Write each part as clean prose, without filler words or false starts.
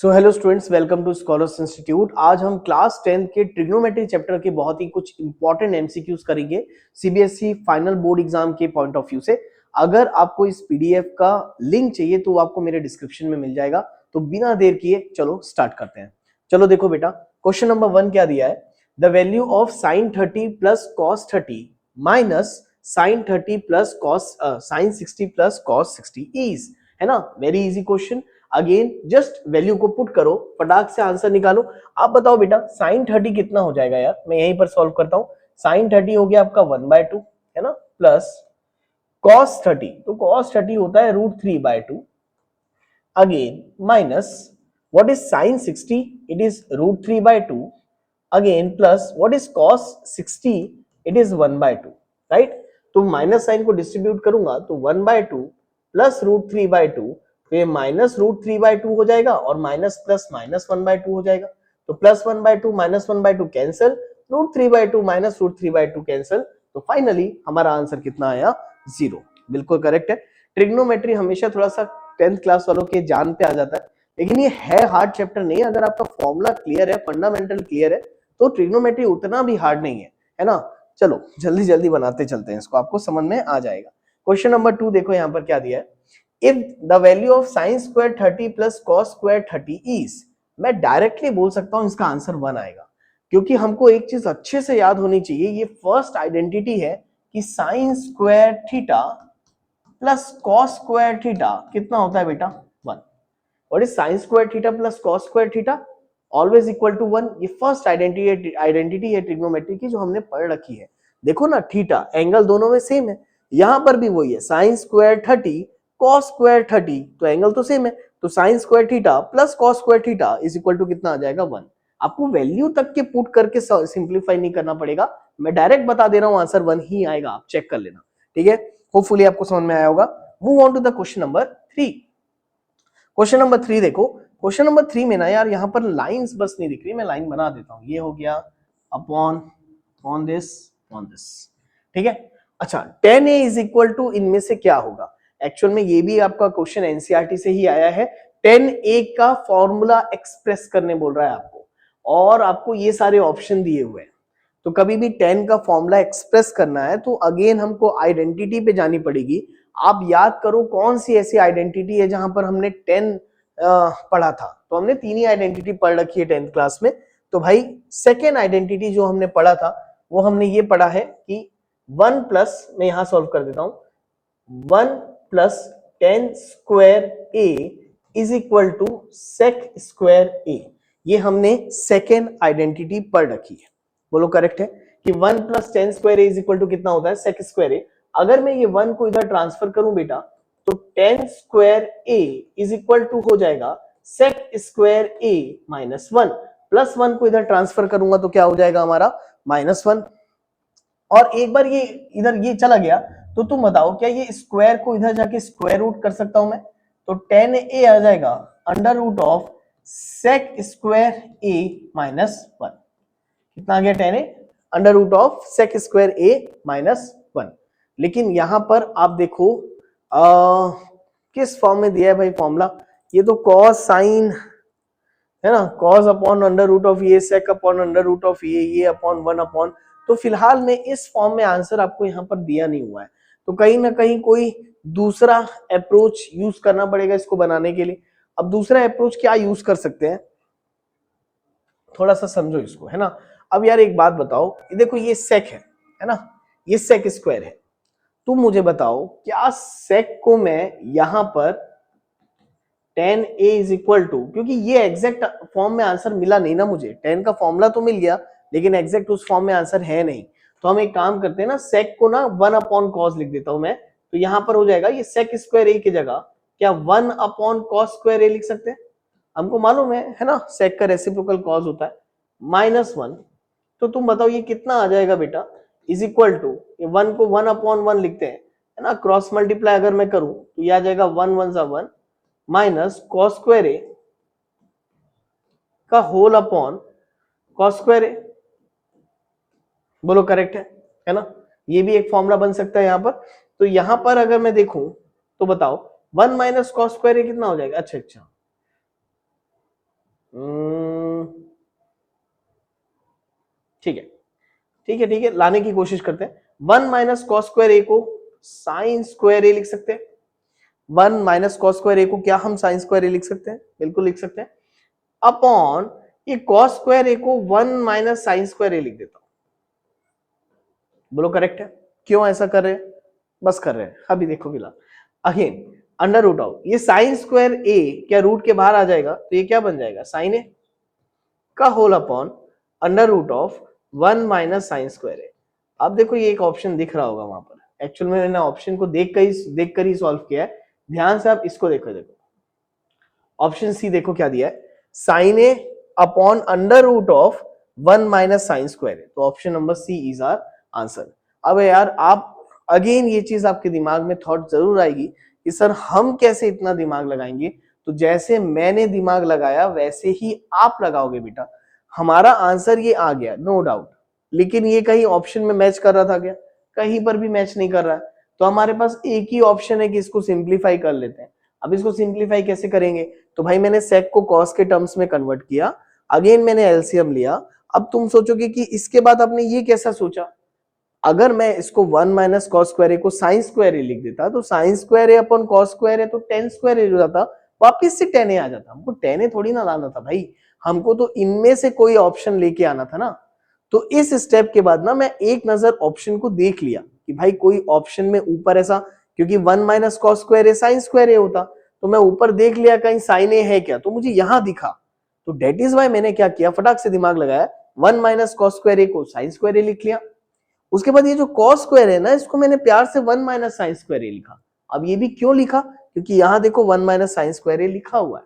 So hello students, welcome to Scholars Institute. आज हम class 10 के ट्रिग्नोमेट्री चैप्टर के बहुत ही कुछ इंपॉर्टेंट एमसीक्यूज करेंगे सीबीएसई फाइनल बोर्ड एग्जाम के पॉइंट ऑफ व्यू से। अगर आपको इस पीडीएफ का लिंक चाहिए तो वो आपको मेरे डिस्क्रिप्शन में मिल जाएगा। तो बिना देर किए चलो स्टार्ट करते हैं। चलो देखो बेटा, क्वेश्चन नंबर 1 क्या दिया है। The value of sin 30 plus cos 30 minus sin 30 plus cos sin 60 plus cos 60 is, है ना। Very easy question. Again just value को पुट करो, फटाक से आंसर निकालो। आप बताओ बेटा sin 30 कितना हो जाएगा यार, मैं यहीं पर सॉल्व करता हूं। sin 30 हो गया आपका 1/2, है ना, प्लस cos 30, तो cos 30 होता है √3/2। Again minus what is sin 60, it is √3/2। Again plus what is cos 60, it is 1/2, right. तो माइनस साइन को डिस्ट्रीब्यूट करूंगा तो 1/2 प्लस √3/2, तो ये माइनस √3/2 हो जाएगा और माइनस प्लस माइनस 1/2 हो जाएगा। तो plus 1/2 minus 1/2 cancel, √3/2 minus √3/2 cancel. तो फाइनली हमारा आंसर कितना आया, 0। बिल्कुल करेक्ट है। ट्रिग्नोमेट्री हमेशा थोड़ा सा 10th क्लास वालों के जान पे आ जाता है, लेकिन ये है हार्ड चैप्टर नहीं। अगर आपका फॉर्मूला क्लियर है, फंडामेंटल क्लियर है, तो ट्रिग्नोमेट्री उतना भी हार्ड नहीं है ना। चलो जल्दी जल्दी बनाते चलते हैं इसको, आपको समझ में आ जाएगा। क्वेश्चन नंबर 2 देखो यहाँ पर क्या दिया है। If the value of sin square 30 plus cos square 30 is, मैं डायरेक्टली बोल सकता हूं इसका आंसर 1 आएगा, क्योंकि हमको एक चीज अच्छे से याद होनी चाहिए। ये फर्स्ट आइडेंटिटी है कि sin square theta plus cos square theta कितना होता है बेटा, 1। What is sin square theta plus cos square theta, always equal to 1। ये फर्स्ट आइडेंटिटी है ट्रिग्नोमेट्री की जो हमने पढ़ रखी है। देखो ना, थीटा एंगल दोनों में सेम है, यहां पर भी वही है। sin स्क्वायर 30 cos स्क्वायर 30, तो एंगल तो सेम है। तो sin square theta plus cos square theta is equal to कितना आ जाएगा, 1। आपको वैल्यू तक के पुट करके सिंप्लीफाई नहीं करना पड़ेगा, मैं डायरेक्ट बता दे रहा हूं, आंसर 1 ही आएगा, आप चेक कर लेना, ठीक है। होपफुली आपको समझ में आया होगा। Move on to the question number 3। Question number 3 देखो। क्वेश्चन नंबर 3 में ना यार यहाँ पर लाइंस बस नहीं दिख रही, मैं लाइन बना देता हूँ। ये हो गया अपॉन ऑन दिस, ठीक है। अच्छा, 10a इज इक्वल टू, इनमें से क्या होगा। एक्चुअल में ये भी आपका क्वेश्चन एनसीईआरटी से ही आया है। 10a का फॉर्मूला एक्सप्रेस करने बोल रहा है आपको, और आपको ये सारे ऑप्शन दिए हुए हैं। तो कभी भी 10 का फॉर्मूला एक्सप्रेस करना है तो अगेन हमको आइडेंटिटी पे जानी पड़ेगी। आप याद करो कौन सी ऐसी आइडेंटिटी है जहां पर हमने 10 पढ़ा था। तो हमने 3 ही आइडेंटिटी पढ़ रखी है 10th क्लास में। तो भाई सेकेंड आइडेंटिटी जो हमने पढ़ा था वो हमने ये पढ़ा है कि 1 प्लस, मैं यहां सॉल्व कर देता हूं, 1 plus 10 square A is equal to sec square A. ये हमने सेकेंड आइडेंटिटी पढ़ रखी है। बोलो करेक्ट है कि 1 plus 10 square A is equal to कितना होता है, सेक स्क्वायर ए। अगर मैं ये 1 को इधर ट्रांसफर करूं बेटा, तो 10 square A is equal to हो जाएगा sec square A minus 1। Plus 1 को इधर ट्रांसफर करूंगा तो क्या हो जाएगा हमारा, -1। और एक बार ये इधर ये चला गया तो तुम बताओ क्या ये स्क्वायर को इधर जाके स्क्वायर रूट कर सकता हूं मैं। तो 10a आ जाएगा under root of sec square A minus 1। कितना आ गया, 10a under root of sec square A minus 1। लेकिन यहां पर आप देखो किस फॉर्म में दिया है भाई फॉर्मूला। ये तो कॉस साइन है ना, cos upon under root of ये, sec upon under root of ये अपॉन 1 अपॉन। तो फिलहाल में इस फॉर्म में आंसर आपको यहाँ पर दिया नहीं हुआ है, तो कहीं ना कहीं कोई दूसरा अप्रोच यूज करना पड़ेगा इसको बनाने के लिए। अब दूसरा अप्रोच क्या यूज कर सकते हैं, थोड़ा सा समझो इसको, है ना। अब यार एक बात बताओ, देखो ये सेक है ना, ये सेक स्क्वायर है। तुम मुझे बताओ क्या सेक को मैं यहां पर 10a इज इक्वल टू, क्योंकि ये एग्जैक्ट फॉर्म में आंसर मिला नहीं ना मुझे, 10 का फॉर्मूला तो मिल गया लेकिन एग्जैक्ट उस फॉर्म में आंसर है नहीं। तो हम एक काम करते हैं ना, सेक को ना 1 अपॉन कॉस लिख देता हूं मैं। तो यहां पर हो जाएगा ये सेक स्क्वायर ए की जगह क्या 1 अपॉन कॉस स्क्वायर ए लिख सकते हैं। हमको मालूम है ना, सेक का रेसिप्रोकल कॉस होता है -1। तो तुम बताओ ये कितना आ जाएगा बेटा, इज इक्वल टू, ये 1 को 1 अपॉन 1 लिखते हैं, है ना। क्रॉस मल्टीप्लाई अगर मैं करूं तो ये आ जाएगा 1 1 सा 1 माइनस कॉस स्क्वायर ए का होल अपॉन कॉस स्क्वायर ए। बोलो करेक्ट है ना। ये भी एक फॉर्मूला बन सकता है यहां पर। तो यहां पर अगर मैं देखूं तो बताओ 1 माइनस कॉस स्क्वायर ए कितना हो जाएगा। अच्छा, ठीक है ठीक है ठीक है, लाने की कोशिश करते हैं। 1 माइनस कॉस स्क्वायर ए को साइन स्क्वायर ए लिख सकते हैं। 1 माइनस कॉस स्क्वायर ए को क्या हम साइन स्क्वायर ए लिख सकते हैं? बिल्कुल लिख सकते हैं। अपॉन ये कॉस स्क्वायर ए को 1 माइनस साइन स्क्वायर ए लिख देता हूं। बोलो करेक्ट है? क्यों ऐसा कर रहे हैं? बस कर रहे हैं, अभी देखो फिलहाल। अगेन अंडर रूट आउट, ये साइन स्क्वायर ए क्या रूट के बाहर आ जाएगा, तो ये क्या बन जाएगा? साइन ए का whole upon under root of 1 minus sine square A. अब देखो ये एक ऑप्शन दिख रहा होगा वहां पर, एक्चुअल में मैंने ऑप्शन को देख कर ही सॉल्व किया है। ध्यान से आप इसको देखो, ऑप्शन सी देखो क्या दिया है, sine A upon under root of 1 minus sine square A. तो option number C is our answer. अब यार आप अगेन ये चीज आपके दिमाग में थॉट जरूर आएगी कि सर हम कैसे इतना दिमाग लगाएंगे? तो जैसे मैंने दिमाग लगाया वैसे ही आप लगाओगे बेटा। हमारा आंसर ये आ गया नो डाउट, लेकिन ये कहीं ऑप्शन में मैच कर रहा था क्या? कहीं पर भी मैच नहीं कर रहा है। तो हमारे पास एक ही ऑप्शन है कि इसको सिंप्लीफाई कर लेते हैं। अब इसको सिंप्लीफाई कैसे करेंगे? तो भाई मैंने सेक को कॉस के टर्म्स में कन्वर्ट किया, अगेन मैंने एलसीएम लिया। अब तुम सोचोगे कि इसके बाद आपने ये कैसा सोचा? अगर मैं इसको 1 माइनस कॉस स्क्वायर ए को साइन स्क्वायर ए लिख देता तो sign square A upon cos square A तो टेन स्क्वायर ए हो जाता, वापिस से टेन ए आ जाता। हमको टेन ए थोड़ी ना लाना था भाई, हमको तो इनमें से कोई ऑप्शन लेके आना था ना। तो इस स्टेप के बाद ना मैं एक नजर ऑप्शन को देख लिया कि भाई कोई ऑप्शन में ऊपर ऐसा, क्योंकि 1 माइनस कॉस स्क्वायर ए साइन स्क्वायर ए होता, तो मैं ऊपर देख लिया कहीं साइन ए है क्या, तो मुझे यहां दिखा। तो डेट इज वाई मैंने क्या किया, फटाक से दिमाग लगाया, 1 माइनस कॉस स्क्वायर ए को साइन स्क्वायर ए लिख लिया। उसके बाद ये जो कॉस स्क्वायर है ना, इसको मैंने प्यार से 1 माइनस साइन स्क्वायर ए लिखा। अब ये भी क्यों लिखा? क्योंकि यहां देखो 1 माइनस साइन स्क्वायर ए लिखा हुआ है।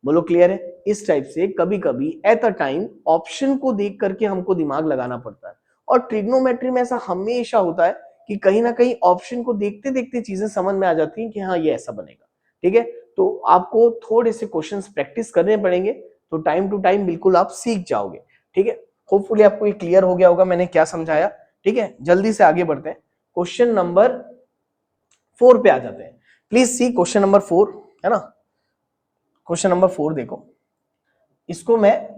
बोलो क्लियर है? इस टाइप से कभी कभी एट अ टाइम ऑप्शन को देख करके हमको दिमाग लगाना पड़ता है। और ट्रिग्नोमेट्री में ऐसा हमेशा होता है कि कहीं ना कहीं ऑप्शन को देखते देखते चीजें समझ में आ जाती हैं कि हाँ ये ऐसा बनेगा। ठीक है, तो आपको थोड़े से क्वेश्चंस प्रैक्टिस करने पड़ेंगे, तो टाइम टू टाइम बिल्कुल आप सीख जाओगे। ठीक है, होपफुली आपको ये क्लियर हो गया होगा मैंने क्या समझाया। ठीक है, जल्दी से आगे बढ़ते हैं, क्वेश्चन नंबर 4 पे आ जाते हैं। प्लीज सी क्वेश्चन नंबर 4, है ना? क्वेश्चन नंबर 4 देखो, इसको मैं,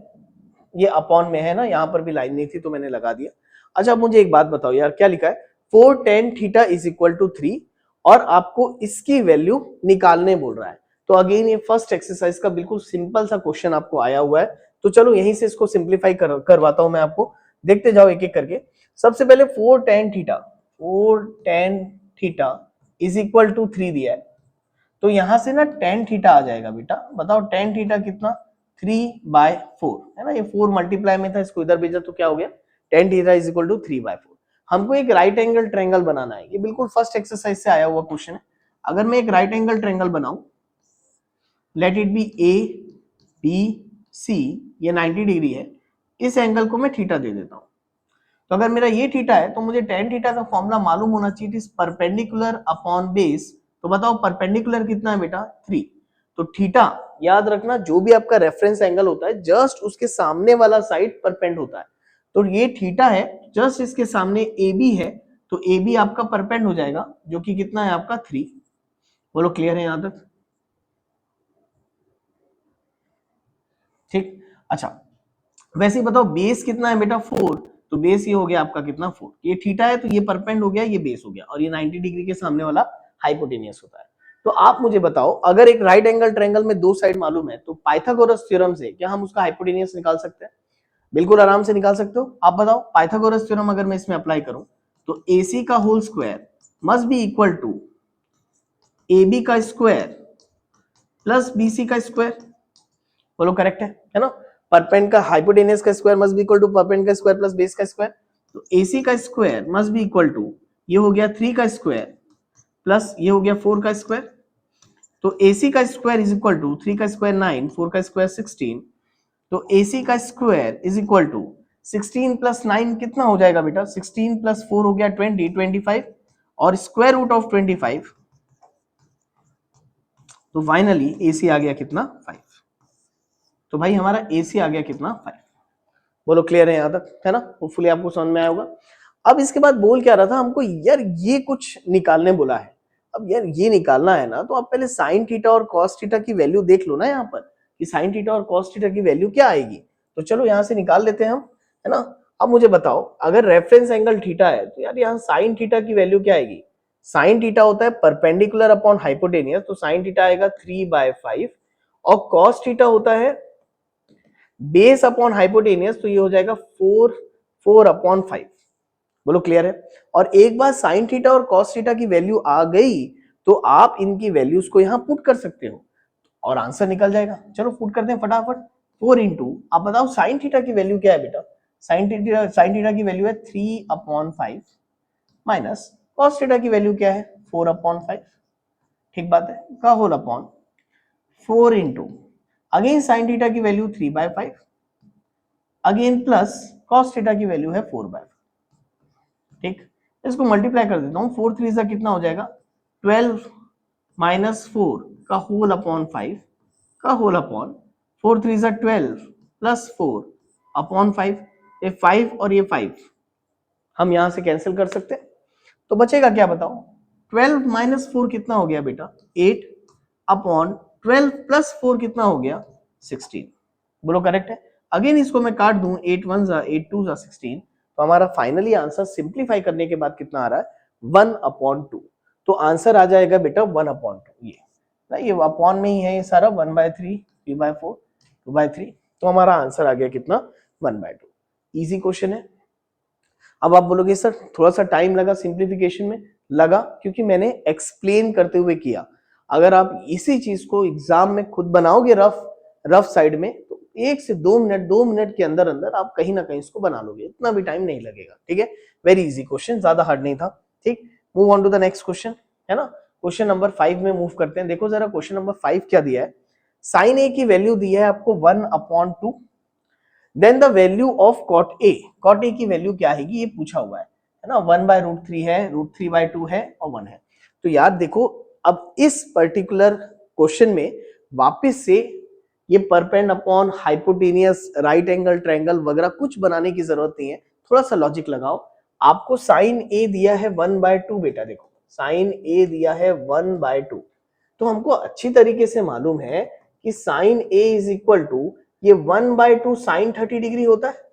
ये अपॉन में है ना, यहां पर भी लाइन नहीं थी तो मैंने लगा दिया। अच्छा, अब मुझे एक बात बताओ यार, क्या लिखा है? 4 tan theta is equal to 3 और आपको इसकी वैल्यू निकालने बोल रहा है। तो अगेन ये फर्स्ट एक्सरसाइज का बिल्कुल सिंपल सा क्वेश्चन आपको आया हुआ है। तो चलो यहीं से इसको सिंप्लीफाई करवाता हूं मैं आपको, देखते जाओ एक एक करके। सबसे पहले 4 tan theta is equal to 3 दिया है, तो यहां से ना tan थीटा आ जाएगा बेटा। बताओ tan थीटा कितना? 3/4 है ना, ये 4 मल्टीप्लाई में था, इसको इधर भेजा तो क्या हो गया? tan theta is equal to 3/4। हमको एक राइट एंगल ट्रायंगल बनाना है, ये बिल्कुल फर्स्ट एक्सरसाइज से आया हुआ क्वेश्चन है। अगर मैं एक राइट एंगल ट्रायंगल बनाऊं, let it be A B C, ये 90 डिग्री है, इस एंगल को मैं थीटा दे देता हूं। तो अगर मेरा ये थीटा है तो मुझे tan थीटा का फॉर्मूला मालूम होना चाहिए, it is perpendicular upon base. तो बताओ परपेंडिकुलर कितना है बेटा? 3। तो थीटा याद रखना, जो भी आपका रेफरेंस एंगल होता है जस्ट उसके सामने वाला साइड परपेंड होता है। तो ये थीटा है, जस्ट इसके सामने ए बी है, तो ए बी आपका परपेंड हो जाएगा, जो कि कितना है आपका 3। बोलो क्लियर है यहां तक? ठीक, अच्छा वैसे ही बताओ बेस कितना है बेटा? 4। तो बेस ये हो गया आपका कितना? 4। ये थीटा है तो ये परपेंड हो गया, ये बेस हो गया, और ये 90 डिग्री के सामने वाला हाइपोटेनियस होता है। तो आप मुझे बताओ, अगर एक राइट एंगल ट्रायंगल में दो साइड मालूम है, तो पाइथागोरस थ्योरम से क्या हम उसका हाइपोटेनियस निकाल सकते हैं? बिल्कुल आराम से निकाल सकते हो। आप बताओ, पाइथागोरस थ्योरम अगर मैं इसमें अप्लाई करूं, तो AC का whole square must be equal to AB का स्क्वायर प्लस BC का स्क्वायर। बोलो करेक्ट है ना? परपेंड का हाइपोटेनियस का square must be equal to perpend का स्क्वायर प्लस बेस का स्क्वायर। तो AC का square must be equal to, ये हो गया 3 का स्क्वायर प्लस ये हो गया 4 का स्क्वायर। तो AC का स्क्वायर इज इक्वल टू 3 का स्क्वायर 9, 4 का स्क्वायर 16। तो AC का square is equal to 16 plus 9 कितना हो जाएगा बेटा? 16 प्लस 4 हो गया 20, 25, और स्क्वायर रूट ऑफ 25। तो फाइनली AC आ गया कितना? 5। तो भाई हमारा AC आ गया कितना? 5। बोलो क्लियर है यहां तक, है ना? होपफुली आपको समझ में आया होगा। अब इसके बाद बोल क्या रहा था हमको, यार ये कुछ निकालने बोला है। अब यार ये निकालना है ना, तो आप पहले साइन थीटा और कॉस थीटा की वैल्यू देख लो ना यहाँ पर, कि साइन थीटा और कॉस थीटा की वैल्यू क्या आएगी। तो चलो यहां से निकाल लेते हैं हम, है ना। अब मुझे बताओ, अगर रेफरेंस एंगल थीटा है तो यार यहाँ साइन थीटा की वैल्यू क्या आएगी। साइन थीटा होता है परपेंडिकुलर अपॉन हाइपोटेनियस, तो साइन थीटा आएगा 3/5, और कॉस थीटा होता है बेस अपॉन हाइपोटेनियस, तो ये हो जाएगा 4/5। बोलो क्लियर है। और एक बार साइन थीटा और कॉस थीटा की वैल्यू आ गई तो आप इनकी वैल्यूज को यहां पुट कर सकते हो और आंसर निकल जाएगा। चलो पुट करते हैं फटाफट। 4 इंटू, आप बताओ साइन थीटा की वैल्यू क्या है बेटा। साइन थीटा की वैल्यू है 3/5 माइनस कॉस थीटा की वैल्यू क्या है 4/5। ठीक बात है, का whole upon 4 into again sine theta की value 3/5 again plus cos theta की वैल्यू है 4/5। ठीक, इसको मल्टीप्लाई कर देता हूं। 4 3 कितना हो जाएगा 12 माइनस 4 का होल अपॉन 5 का होल अपॉन 4 3 12 प्लस 4 अपॉन 5। ये 5 और ये 5 हम यहां से कैंसिल कर सकते हैं, तो बचेगा क्या बताओ। 12 माइनस 4 कितना हो गया बेटा 8 अपॉन 12 प्लस 4 कितना हो गया 16। बोलो करेक्ट है। अगेन इसको मैं काट दूं, 8 1 8 2 16, तो हमारा फाइनली आंसर सिंप्लीफाई करने के बाद कितना आ रहा है 1/2। तो आंसर आ जाएगा बेटा 1/2। ये ना, ये अपॉन में ही है ये सारा, 1/3 3/4 2/3, तो हमारा आंसर आ गया कितना 1/2। इजी क्वेश्चन है। अब आप बोलोगे सर थोड़ा सा टाइम लगा सिंप्लीफिकेशन में, लगा क्योंकि मैंने एक्सप्लेन करते हुए किया। अगर आप इसी चीज को एग्जाम में खुद बनाओगे रफ साइड में, तो 1 से 2 मिनट के अंदर अंदर आप कहीं ना कहीं इसको बना लोगे, इतना भी टाइम नहीं लगेगा। ठीक है, वेरी इजी क्वेश्चन, ज्यादा हार्ड नहीं था। ठीक, move on to the next question, है ना। क्वेश्चन नंबर 5 में मूव करते हैं। देखो जरा क्वेश्चन नंबर 5 क्या दिया है। साइन ए की वैल्यू दी है आपको 1/2, then the value of cot A. Cot A की वैल्यू क्या आएगी ये पूछा हुआ है ना। 1/√3 है, √3/2 है और 1 है। तो यार देखो, अब इस पर्टिकुलर क्वेश्चन में वापस से ये perpend upon hypotenuse right angle triangle वगैरह कुछ बनाने की जरूरत नहीं है, थोड़ा सा लॉजिक लगाओ। आपको साइन ए दिया है 1/2 बेटा, देखो साइन ए दिया है 1/2, तो हमको अच्छी तरीके से मालूम है कि sine A is equal to ये 1/2 साइन 30 डिग्री होता है।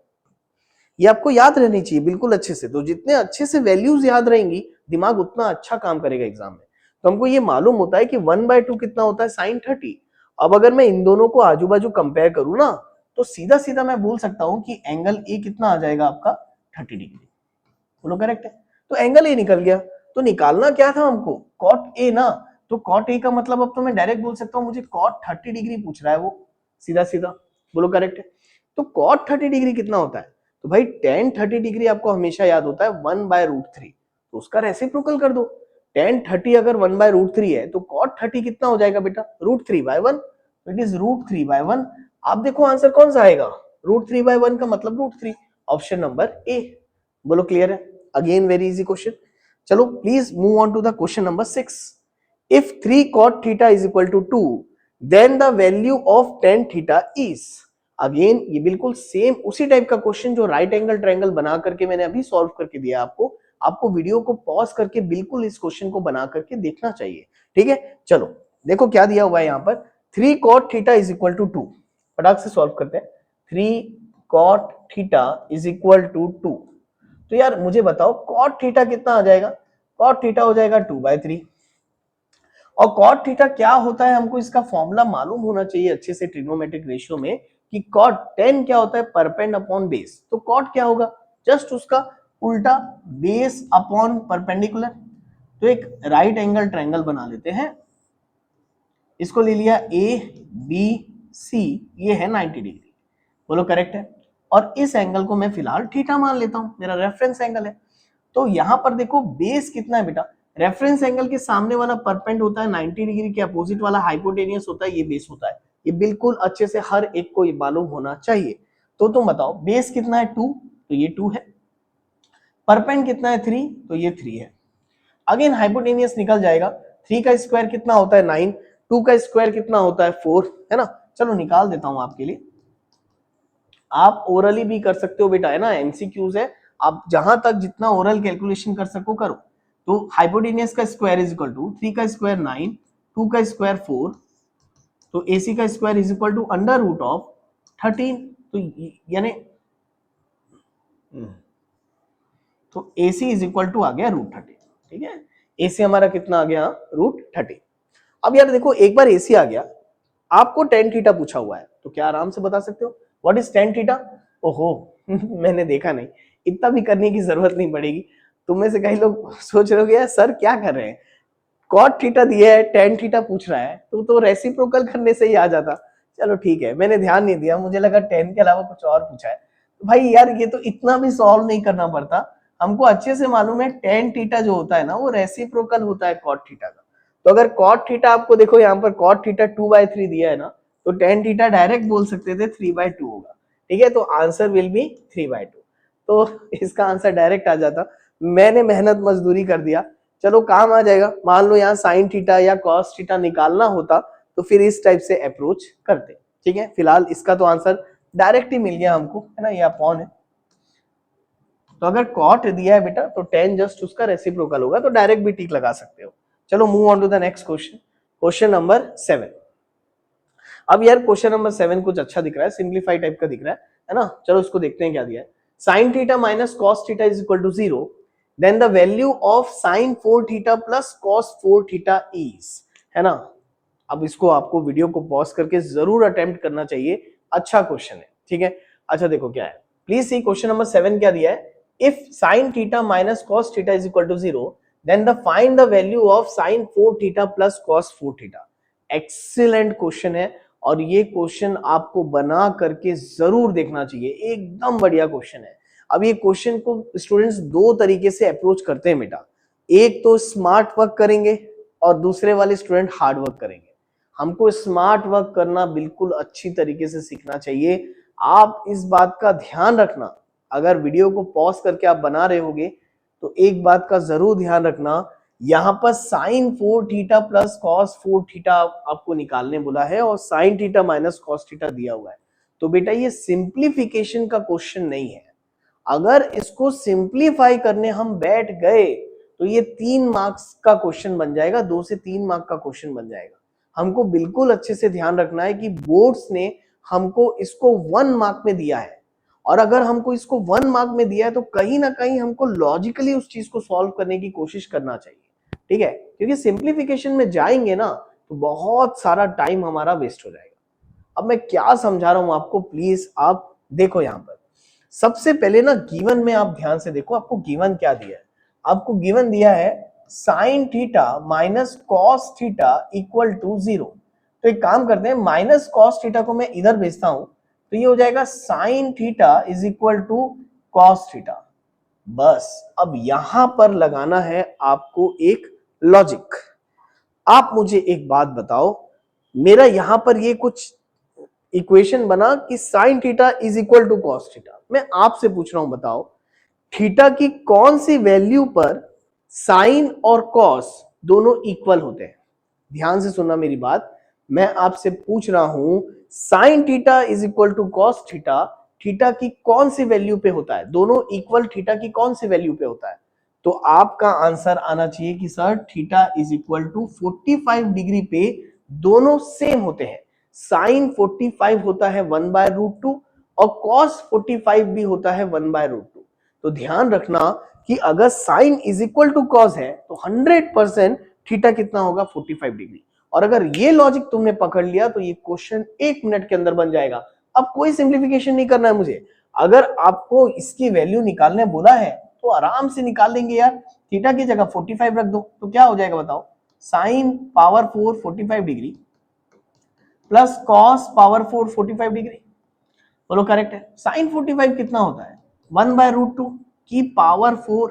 ये आपको याद रहनी चाहिए बिल्कुल अच्छे से। तो जितने अच्छे से वैल्यूज याद रहेंगी, दिमाग उतना अच्छा काम करेगा एग्जाम में। तो हमको ये मालूम होता है कि 1/2 कितना होता है साइन 30। अब अगर मैं इन दोनों को आजू बाजू कंपेयर करूं ना, तो सीधा सीधा मैं बोल सकता हूं कि एंगल ए कितना आ जाएगा आपका 30 डिग्री। बोलो करेक्ट है। तो एंगल ए निकल गया। तो निकालना क्या था हमको, कॉट ए ना। तो कॉट ए का मतलब अब तो मैं डायरेक्ट बोल सकता हूं मुझे कॉट 30 डिग्री पूछ रहा है वो, सीधा सीधा। बोलो करेक्ट है। तो कॉट 30 डिग्री कितना होता है, तो भाई tan 30 डिग्री आपको हमेशा याद होता है 1/√3, तो उसका रेसिप्रोकल कर दो। tan 30 अगर 1/√3 है तो cot 30 कितना हो जाएगा बेटा √3/1, इट इज √3/1। आप देखो आंसर कौन सा आएगा, √3/1 का मतलब √3, ऑप्शन नंबर ए। बोलो क्लियर है। Again very easy question. चलो please move on to the question number 6। If 3 cot theta is equal to 2, then the value of tan theta is. Again ये बिल्कुल सेम उसी टाइप का question जो right angle triangle बना करके मैंने अभी सॉल्व करके दिया आपको। आपको वीडियो को पॉज करके बिल्कुल इस क्वेश्चन को बना करके देखना चाहिए। ठीक है, चलो देखो क्या दिया हुआ है यहाँ पर। 3 cot theta is equal to 2, फटाक से सॉल्व करते हैं। 3 cot theta is equal to 2, तो यार मुझे बताओ cot थीटा कितना आ जाएगा। cot थीटा हो जाएगा 2/3, और cot थीटा क्या होता है हमको इसका फॉर्मूला मालूम होना चाहिए अच्छे से ट्रिग्नोमेट्रिक रेशियो में, कि cot tan क्या होता है परपेंड अपॉन बेस। तो cot क्या होगा, जस्ट उसका उल्टा, बेस अपॉन परपेंडिकुलर। तो एक राइट एंगल ट्रायंगल बना लेते हैं, इसको ले लिया ए बी सी, ये है 90 डिग्री। बोलो करेक्ट है। और इस एंगल को मैं फिलहाल थीटा मान लेता हूं, मेरा रेफरेंस एंगल है। तो यहां पर देखो बेस कितना है बेटा, रेफरेंस एंगल के सामने वाला परपेंड होता है 90 डिग्री के अपोजिट वाला हाइपोटेनियस होता है, ये बेस होता है। ये बिल्कुल अच्छे से हर एक को ये मालूम होना चाहिए। तो तुम बताओ बेस कितना है 2, तो ये 2 है। परपेंड कितना है 3, तो ये 3 है। अगेन हाइपोटेनियस निकल जाएगा। 3 का स्क्वायर कितना होता है 9, 2 का स्क्वायर कितना होता है 4, है ना। चलो निकाल देता हूं आपके लिए, आप ओरली भी कर सकते हो बेटा, है ना, एमसीक्यूज है। आप जहां तक जितना ओरल कैलकुलेशन कर सको करो। तो हाइपोटेनियस का स्क्वायर इज इक्वल टू 3 का स्क्वायर 9, 2 का स्क्वायर 4, तो AC का square is equal to under root of 13। तो यानी तो AC इज इक्वल टू आ गया √13। ठीक है, AC हमारा कितना आ गया, √13। अब यार देखो, एक बार AC आ गया, आपको tan थीटा पूछा हुआ है, तो क्या आराम से बता सकते हो व्हाट इज tan थीटा? ओहो मैंने देखा नहीं, इतना भी करने की जरूरत नहीं पड़ेगी। तुम में से कई लोग सोच रहे हो यार सर क्या कर रहे हैं, cot थीटा दिया है, tan थीटा पूछ रहा है, तो रेसिप्रोकल करने से ही आ जाता। चलो ठीक है, मैंने ध्यान नहीं दिया, मुझे लगा tan के अलावा कुछ और पूछा है। तो भाई यार ये तो इतना भी सॉल्व नहीं करना पड़ता, हमको अच्छे से मालूम है tan थीटा जो होता है ना वो रेसिप्रोकल होता है cot थीटा का। तो अगर cot थीटा आपको देखो यहाँ पर cot थीटा 2/3 दिया है ना, तो tan थीटा डायरेक्ट बोल सकते थे 3/2 होगा। ठीक है, तो आंसर विल बी 3/2। तो इसका आंसर डायरेक्ट आ जाता, मैंने मेहनत मजदूरी कर दिया, चलो काम आ जाएगा। मान लो यहाँ साइन थीटा या कॉस थीटा निकालना होता तो फिर इस टाइप से अप्रोच करते। ठीक है, फिलहाल इसका तो आंसर डायरेक्ट ही मिल गया हमको, है ना, ये अपॉन है। तो अगर कॉट दिया है बेटा तो tan जस्ट उसका रेसिप्रोकल होगा, तो डायरेक्ट भी टिक लगा सकते हो। चलो move on to the next question, question number 7। अब यार क्वेश्चन नंबर 7 कुछ अच्छा दिख रहा है, सिंप्लीफाई टाइप का दिख रहा है ना। चलो इसको देखते हैं क्या दिया है। sin theta minus cos theta is equal to 0, then the value of sin 4 theta plus cos 4 theta is, है ना। अब इसको आपको वीडियो को पॉज करके जरूर अटेम्प्ट करना चाहिए, अच्छा क्वेश्चन है। ठीक है, अच्छा देखो क्या है, प्लीज सी क्वेश्चन नंबर 7 क्या दिया है। If sin theta minus cos theta is equal to 0, then the find the value of sin 4 theta plus cos 4 theta. Excellent question है, और ये क्वेश्चन आपको बना करके जरूर देखना चाहिए, एकदम बढ़िया क्वेश्चन है। अब ये क्वेश्चन को स्टूडेंट्स दो तरीके से अप्रोच करते हैं बेटा, एक तो स्मार्ट वर्क करेंगे और दूसरे वाले स्टूडेंट हार्ड वर्क करेंगे। हमको स्मार्ट वर्क करना बिल्कुल अच्छी तरीके से सीखना चाहिए। आप इस बात का ध्यान रखना, अगर वीडियो को पॉज करके आप बना रहे होगे तो एक बात का जरूर ध्यान रखना, यहाँ पर sin 4 theta plus cos 4 theta आपको निकालने बोला है और sin theta minus cos theta दिया हुआ है। तो बेटा ये सिंप्लीफिकेशन का क्वेश्चन नहीं है, अगर इसको सिंप्लीफाई करने हम बैठ गए तो ये 3 मार्क्स का क्वेश्चन बन जाएगा, 2 से 3 मार्क का क्वेश्चन बन जाएगा। हमको बिल्कुल अच्छे से ध्यान रखना है कि बोर्ड्स ने हमको इसको 1 मार्क में दिया है, और अगर हमको इसको 1 मार्क में दिया है तो कहीं ना कहीं हमको लॉजिकली उस चीज को सॉल्व करने की कोशिश करना चाहिए। ठीक है, क्योंकि सिंप्लीफिकेशन में जाएंगे ना तो बहुत सारा टाइम हमारा वेस्ट हो जाएगा। अब मैं क्या समझा रहा हूं आपको, प्लीज आप देखो यहाँ पर। सबसे पहले ना गिवन में आप ध्यान से देखो, आपको गिवन क्या दिया है। आपको गिवन दिया है sine theta minus cos theta equal to 0। तो एक काम करते हैं, माइनस कॉस थीटा को मैं इधर भेजता हूं, तो ये हो जाएगा sine theta is equal to cos theta. बस अब यहां पर लगाना है आपको एक लॉजिक। आप मुझे एक बात बताओ, मेरा यहां पर ये कुछ इक्वेशन बना कि sine theta is equal to cos theta. मैं आपसे पूछ रहा हूं, बताओ थीटा की कौन सी वैल्यू पर साइन और कॉस दोनों इक्वल होते हैं। ध्यान से सुनना मेरी बात, मैं आपसे पूछ रहा हूं sine theta is equal to cos theta, theta की कौन सी वैल्यू पे होता है, दोनों इक्वल थीटा की कौन सी वैल्यू पे होता है। तो आपका आंसर आना चाहिए कि sir theta is equal to 45 degree पे दोनों सेम होते हैं। साइन 45 होता है 1/√2 और कॉस 45 भी होता है 1/√2। तो ध्यान रखना कि अगर sine is equal to cos है तो 100% थीटा कितना होगा, 45 डिग्री। और अगर ये लॉजिक तुमने पकड़ लिया तो ये क्वेश्चन 1 मिनट के अंदर बन जाएगा। अब कोई सिंप्लीफिकेशन नहीं करना है मुझे, अगर आपको इसकी वैल्यू निकालने बोला है तो आराम से निकाल लेंगे यार। थीटा की जगह 45 रख दो तो क्या हो जाएगा बताओ, sine power 4 45 degree plus cos power 4 45 degree. बोलो करेक्ट है। साइन 45 कितना होता है, 1/√2 की पावर 4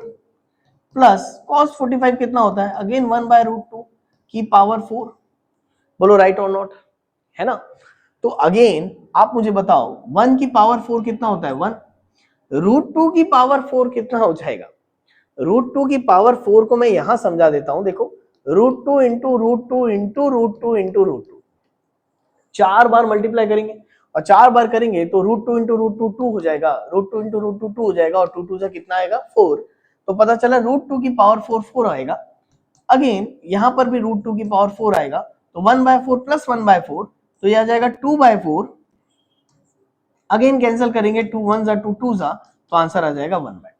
प्लस कॉस 45 कितना होता है, अगेन 1/√2 की पावर 4। बोलो राइट और नॉट, है ना। तो अगेन आप मुझे बताओ 1 की पावर 4 कितना होता है, 1। √2 की पावर 4 कितना हो जाएगा, √2 की पावर 4 को मैं यहां समझा देता हूं, देखो √2 इंटू √2 इंटू √2 इंटू √2, 4 बार मल्टीप्लाई करेंगे और 4 बार करेंगे तो √2 इंटू √2 2 हो जाएगा, √2 इंटू √2 2 हो जाएगा और 2 2 से कितना आएगा 4। तो पता चला √2 की पावर 4 4 आएगा। अगेन यहां पर भी √2 की पावर 4 आएगा, तो 1/4 प्लस 1/4 तो ये आ जाएगा 2/4, अगेन कैंसिल करेंगे, 2 1 जा 2 2 जा, तो आंसर आ जाएगा 1/2।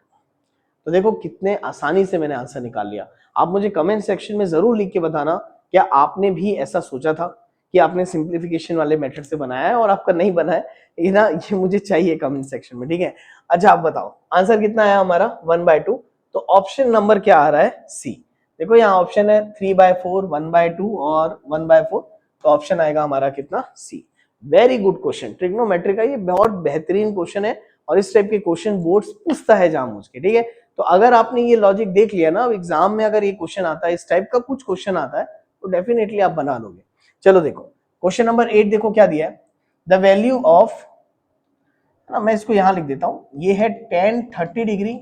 तो देखो कितने आसानी से मैंने आंसर निकाल लिया। आप मुझे कमेंट सेक्शन में जरूर लिख के बताना क्या आपने भी ऐसा सोचा था कि आपने सिंप्लीफिकेशन वाले मेथड से बनाया है और आपका नहीं बना है, ये ना ये मुझे चाहिए कमेंट सेक्शन में, ठीक है। अच्छा आप बताओ आंसर कितना आया हमारा 1/2। तो ऑप्शन नंबर क्या आ रहा है, सी। देखो यहाँ ऑप्शन है 3/4, 1/2 और 1/4, तो ऑप्शन आएगा हमारा कितना, सी। वेरी गुड क्वेश्चन, ट्रिग्नोमेट्री का ये बहुत बेहतरीन क्वेश्चन है और इस टाइप के क्वेश्चन बोर्ड्स पूछता है जानबूझ के, ठीक है। तो अगर आपने ये लॉजिक देख लिया ना, एग्जाम में अगर ये क्वेश्चन आता है, इस टाइप का कुछ क्वेश्चन आता है, तो डेफिनेटली आप बना लोगे। चलो देखो क्वेश्चन नंबर 8 देखो क्या दिया है, द वैल्यू ऑफ, ना मैं इसको यहां लिख देता हूं, ये है tan 30 डिग्री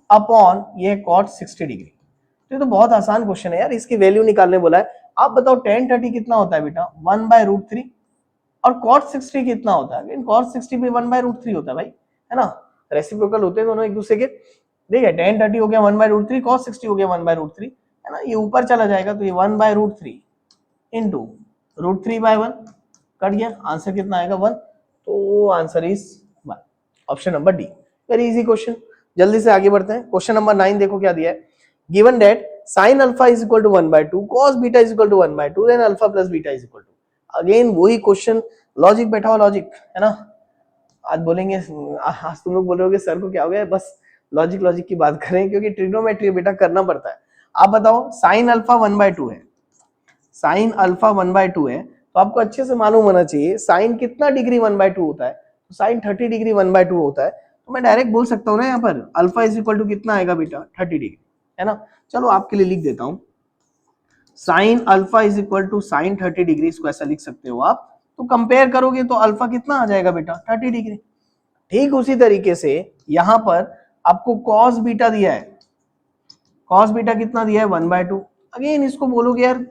अपॉन ये cot 60 डिग्री। ये तो बहुत आसान क्वेश्चन है यार, इसकी वैल्यू निकालने बोला है। आप बताओ tan 30 कितना होता है बेटा, 1/√3, और cot 60 कितना होता है, cot 60 भी 1/√3 होता है भाई, है ना, रेसिप्रोकल होते हैं दोनों एक दूसरे के। ठीक है, tan 30 हो गया 1/√3, cos 60 हो गया 1/√3, है ना, ये ऊपर चला जाएगा तो ये 1/√3 इंटू √3/1 कट गया, आंसर कितना आएगा 1, तो answer is 1, option number D. Very easy question, जल्दी से आगे बढ़ते हैं। क्वेश्चन नंबर 9 देखो क्या दिया है, given that sin alpha is equal to 1/2, cos beta is equal to 1/2, then alpha plus beta is equal to, again वही क्वेश्चन, लॉजिक बैठा हुआ लॉजिक, है ना। आज बोलेंगे, आज तुम लोग बोल रहे हो सर को क्या हो गया, बस लॉजिक लॉजिक की बात करें क्योंकि ट्रिग्नोमेट्री बेटा करना पड़ता है। आप बताओ साइन अल्फा 1/2 है, साइन अल्फा 1/2 है, तो आपको अच्छे से मालूम होना चाहिए साइन कितना डिग्री 1/2 होता है, तो साइन 30 डिग्री 1/2 होता है। तो मैं डायरेक्ट बोल सकता हूँ ना यहाँ पर अल्फा इज इक्वल टू कितना आएगा बेटा 30 डिग्री, है ना। चलो आपके लिए लिख देता हूँ, sine alpha is equal to sine 30 degree, इसको ऐसा लिख सकते हो आप। तो कंपेयर करोगे तो अल्फा कितना आ जाएगा बेटा 30 डिग्री। ठीक उसी तरीके से यहां पर आपको cos बीटा दिया है, cos बीटा कितना दिया है 1/2, अगेन इसको बोलोगे यार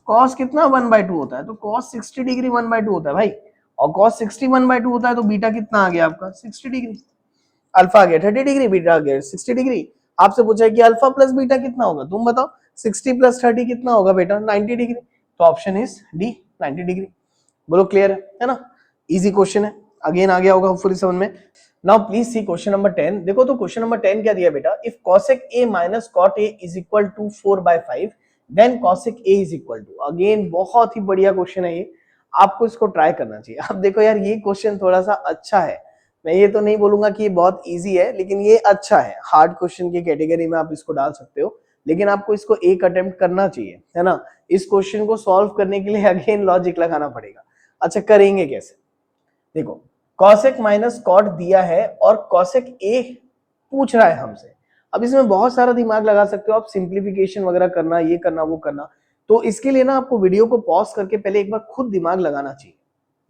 cos कितना 1/2 होता है, तो cos 60 डिग्री 1/2 होता है भाई, और cos 60 1/2 होता है, तो बीटा कितना आ गया आपका 60 डिग्री, अल्फा आ गया 30 डिग्री, बीटा आ गया 60 डिग्री। आपसे पूछा है कि अल्फा प्लस बीटा कितना होगा, तुम बताओ 60 प्लस 30 कितना होगा बेटा 90 डिग्री, तो ऑप्शन इज डी 90 डिग्री। बोलो क्लियर है ना, इजी क्वेश्चन है, अगेन आ गया होगा होपफुली समझ में। Now please see question number 10, देखो तो क्वेश्चन नंबर 10 क्या दिया बेटा, if cosec a minus cot a is equal to 4/5 then cosec a is equal to, again बहुत ही बढ़िया क्वेश्चन है ये, आपको इसको ट्राई करना चाहिए। अब देखो यार ये क्वेश्चन थोड़ा सा अच्छा है, मैं ये तो नहीं बोलूंगा कि ये बहुत इजी है, लेकिन ये अच्छा है, हार्ड क्वेश्चन की कैटेगरी में आप इसको डाल सकते हो, लेकिन आपको इसको एक अटेम्प्ट करना चाहिए, है ना। इस क्वेश्चन को सॉल्व करने के लिए अगेन लॉजिक लगाना पड़ेगा। अच्छा करेंगे कैसे, देखो cosec माइनस कॉट दिया है और cosec a पूछ रहा है हमसे। अब इसमें बहुत सारा दिमाग लगा सकते हो आप, सिंप्लीफिकेशन वगैरह करना, ये करना वो करना, तो इसके लिए ना आपको वीडियो को पॉज करके पहले एक बार खुद दिमाग लगाना चाहिए,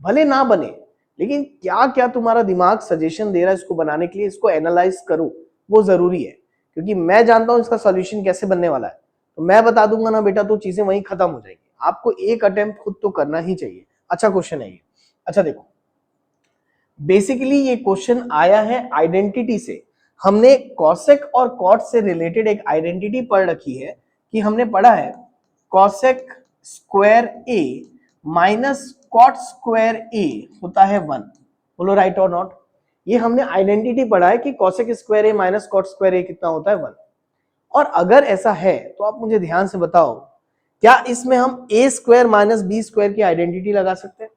भले ना बने, लेकिन क्या क्या तुम्हारा दिमाग सजेशन दे रहा है इसको बनाने के लिए, इसको एनालाइज करो, वो जरूरी है, क्योंकि मैं जानता हूं इसका सॉल्यूशन कैसे बनने वाला है, तो मैं बता दूंगा ना बेटा तो चीजें वहीं खत्म हो जाएगी। आपको एक अटेम्प्ट खुद तो करना ही चाहिए। अच्छा क्वेश्चन है ये। अच्छा देखो बेसिकली ये क्वेश्चन आया है आइडेंटिटी से, हमने कॉसेक और कॉट से रिलेटेड एक आइडेंटिटी पढ़ रखी है, कि हमने पढ़ा है cosec square A minus cot square ए होता है 1, बोलो राइट और नॉट। ये हमने आइडेंटिटी पढ़ा है कि cosec square A minus cot square ए कितना होता है 1, और अगर ऐसा है तो आप मुझे ध्यान से बताओ क्या इसमें हम A square minus B square की आइडेंटिटी लगा सकते हैं।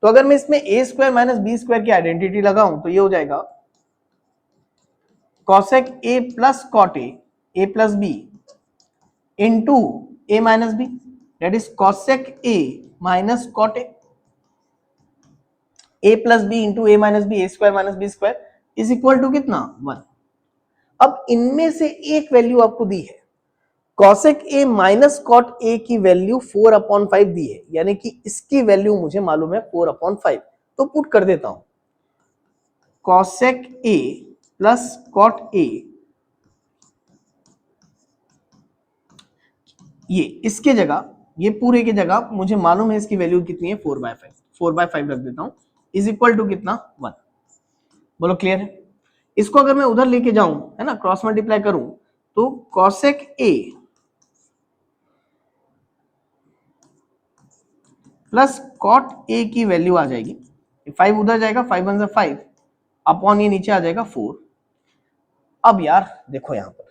तो अगर मैं इसमें A square minus B square की आइडेंटिटी लगाऊं तो ये हो जाएगा cosec a plus cot a plus B into A minus B, that is cosec a minus cot a plus B into A minus B, A square minus B square is equal to कितना 1। अब इनमें से एक value आपको दी है, cosec a minus cot a की value 4/5 दी है, यानी कि इसकी वैल्यू मुझे मालूम है 4/5, तो पुट कर देता हूं cosec a plus cot a, ये इसके जगह, ये पूरे की जगह मुझे मालूम है इसकी वैल्यू कितनी है 4/5, 4/5 रख देता हूं, इज इक्वल टू कितना 1। बोलो क्लियर है। इसको अगर मैं उधर लेके जाऊं, है ना, क्रॉस मल्टीप्लाई करूं, तो cosec a plus cot A की वैल्यू आ जाएगी, 5 उधर जाएगा, 5 वन जा 5 अपॉन ये नीचे आ जाएगा 4। अब यार देखो यहां पर,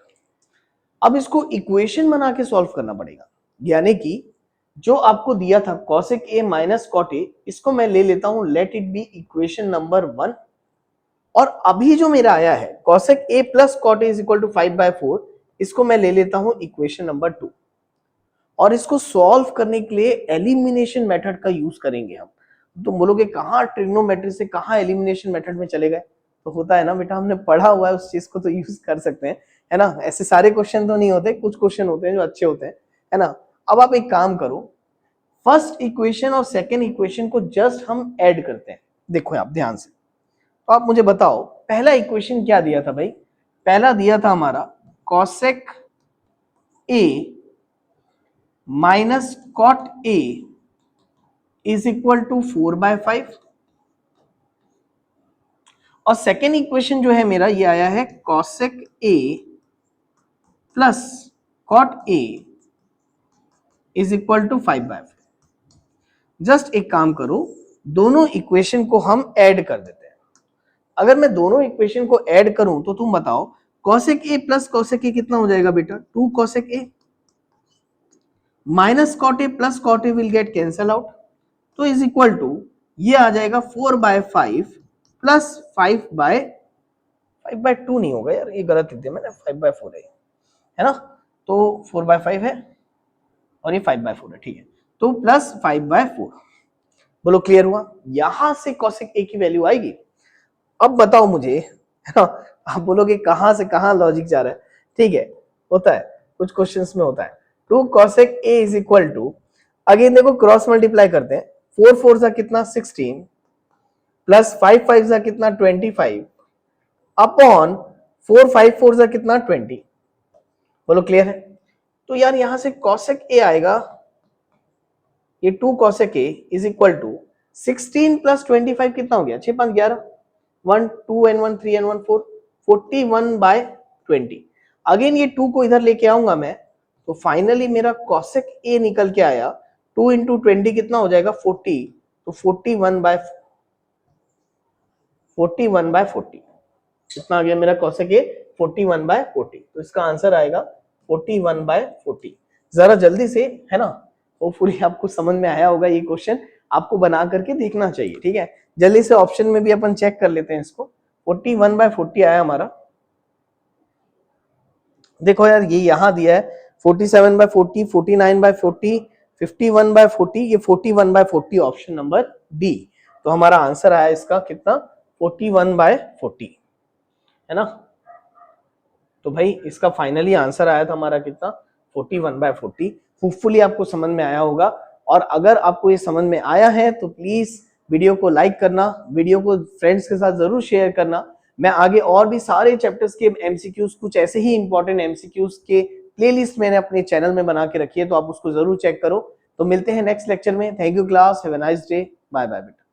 अब इसको इक्वेशन बना के सॉल्व करना पड़ेगा, यानी कि जो आपको दिया था cosec a minus cot a, इसको मैं ले लेता हूं let it be equation number 1, और अभी जो मेरा आया है cosec a plus cot a is equal to 5/4, इसको मैं ले लेता हूं इक्वेशन नंबर 2, और इसको सॉल्व करने के लिए एलिमिनेशन मेथड का यूज करेंगे हम। तो बोलोगे कहाँ ट्रिग्नोमेट्री से कहाँ एलिमिनेशन मेथड में चले गए, तो होता है ना बेटा, हमने पढ़ा हुआ है उस चीज को तो यूज कर सकते हैं, है ना। ऐसे सारे क्वेश्चन तो नहीं होते, कुछ क्वेश्चन होते हैं जो अच्छे होते हैं, है ना। अब आप एक काम करो, फर्स्ट इक्वेशन और सेकेंड इक्वेशन को जस्ट हम ऐड करते हैं। देखो आप ध्यान से, तो आप मुझे बताओ पहला इक्वेशन क्या दिया था भाई, पहला दिया था हमारा cosec a minus cot a is equal to 4/5, और सेकेंड इक्वेशन जो है मेरा ये आया है cosec a plus cot a is equal to 5/5। Just एक काम करो, दोनों इक्वेशन को हम ऐड कर देते हैं। अगर मैं दोनों इक्वेशन को ऐड करूं तो तुम बताओ cosec a plus cosec a कितना हो जाएगा बेटा, 2 cosec a minus cot a plus cot a will get cancel out, तो इज इक्वल टू ये आ जाएगा 4/5 प्लस 5/2 नहीं होगा यार, ये गलत लिख दिया मैंने, 5/4 है ना, तो 4/5 है और ये 5/4 है, ठीक है, तो प्लस 5/4। बोलो क्लियर हुआ, यहां से cosec a की वैल्यू आएगी। अब बताओ मुझे, है ना, आप बोलोगे कहां से कहां लॉजिक जा रहा है, ठीक है, होता है कुछ क्वेश्चंस में होता है। 2 cosec a is equal to, again देखो क्रॉस मल्टीप्लाई करते हैं, 4 4 जा कितना 16 प्लस 5 5 जा कितना 25 अपॉन 4 5 4 जा कितना 20। बोलो क्लियर है, तो यार यहां से cosec a आएगा, ये 2 cosec a is equal to 16 plus 25 कितना हो गया, 6 5 11, 1 2 and 1 3 and 1 4, 41/20। अगेन ये 2 को इधर लेके आऊंगा मैं, तो फाइनली मेरा cosec a निकल के आया 2 इंटू 20 कितना हो जाएगा 40, तो 41/40 कितना आ गया मेरा cosec a 41/40, तो इसका आंसर आएगा 41/40। जरा जल्दी से, है ना, होपफुली आपको समझ में आया होगा, ये क्वेश्चन आपको बना करके देखना चाहिए, ठीक है। जल्दी से ऑप्शन में भी अपन चेक कर लेते हैं इसको, 41/40 आया हमारा। देखो यार ये यहां दिया है 47/40, 49/40, 51/40, ये 41/40 ऑप्शन नंबर डी, तो हमारा आंसर आया इसका कितना 41/40, है ना। तो भाई इसका फाइनली आंसर आया था हमारा कितना 41/40। होपफुली आपको समझ में आया होगा, और अगर आपको ये समझ में आया है तो प्लीज वीडियो को लाइक करना, वीडियो को फ्रेंड्स के साथ जरूर शेयर करना। मैं आगे और भी सारे चैप्टर्स के एमसीक्यूज, कुछ ऐसे ही इंपॉर्टेंट एमसीक्यूज के प्लेलिस्ट मैंने अपने चैनल में बना के रखी है, तो आप उसको जरूर चेक करो। तो मिलते हैं नेक्स्ट लेक्चर में। Thank you class, have a nice day, bye bye बेटा।